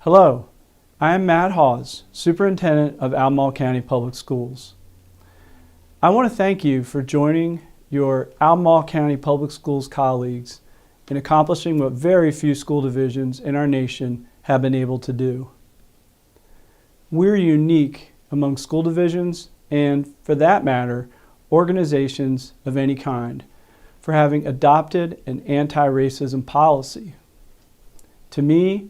Hello, I am Matt Haas, Superintendent of Albemarle County Public Schools. I want to thank you for joining your Albemarle County Public Schools colleagues in accomplishing what very few school divisions in our nation have been able to do. We're unique among school divisions and, for that matter, organizations of any kind for having adopted an anti-racism policy. To me,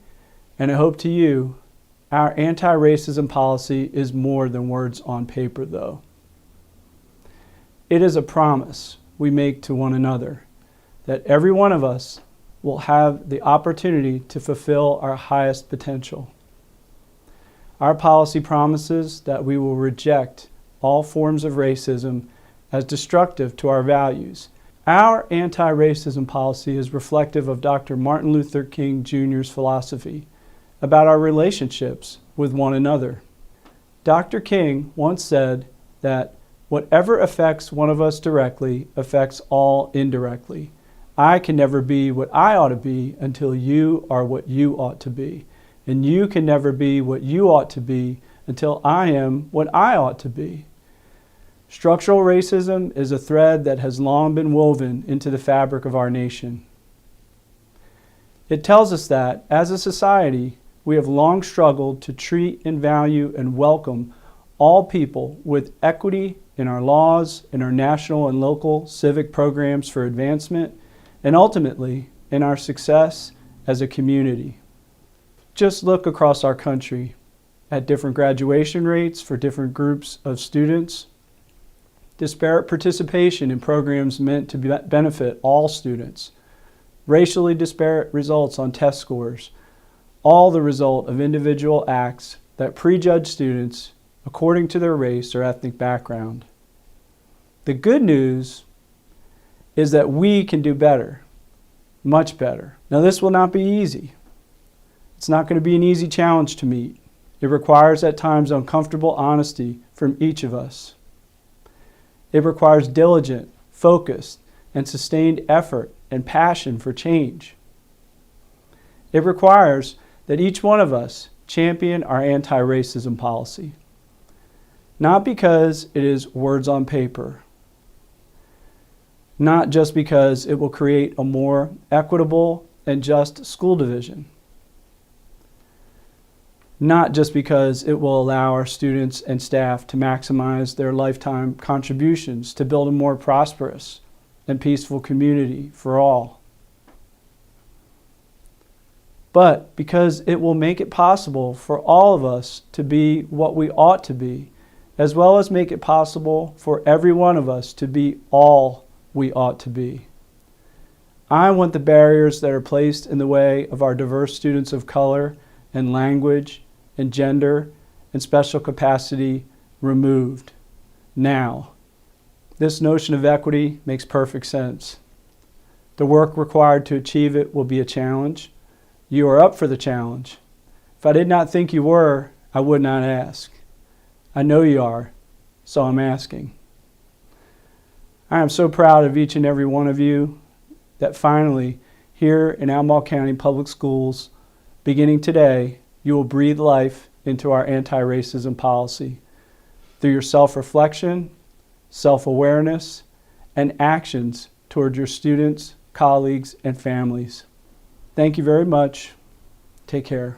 and I hope to you, our anti-racism policy is more than words on paper, though. It is a promise we make to one another that every one of us will have the opportunity to fulfill our highest potential. Our policy promises that we will reject all forms of racism as destructive to our values. Our anti-racism policy is reflective of Dr. Martin Luther King Jr.'s philosophy about our relationships with one another. Dr. King once said that whatever affects one of us directly affects all indirectly. I can never be what I ought to be until you are what you ought to be. And you can never be what you ought to be until I am what I ought to be. Structural racism is a thread that has long been woven into the fabric of our nation. It tells us that, as a society, we have long struggled to treat and value and welcome all people with equity in our laws, in our national and local civic programs for advancement, and ultimately in our success as a community. Just look across our country at different graduation rates for different groups of students, disparate participation in programs meant to benefit all students, racially disparate results on test scores, all the result of individual acts that prejudge students according to their race or ethnic background. The good news is that we can do better, much better. Now, this will not be easy. It's not going to be an easy challenge to meet. It requires at times uncomfortable honesty from each of us. It requires diligent, focused, and sustained effort and passion for change. It requires that each one of us champion our anti-racism policy, not because it is words on paper, not just because it will create a more equitable and just school division, not just because it will allow our students and staff to maximize their lifetime contributions to build a more prosperous and peaceful community for all, but because it will make it possible for all of us to be what we ought to be, as well as make it possible for every one of us to be all we ought to be. I want the barriers that are placed in the way of our diverse students of color and language and gender and special capacity removed now. This notion of equity makes perfect sense. The work required to achieve it will be a challenge. You are up for the challenge. If I did not think you were, I would not ask. I know you are, so I'm asking. I am so proud of each and every one of you that finally, here in Albemarle County Public Schools, beginning today, you will breathe life into our anti-racism policy through your self-reflection, self-awareness, and actions toward your students, colleagues, and families. Thank you very much. Take care.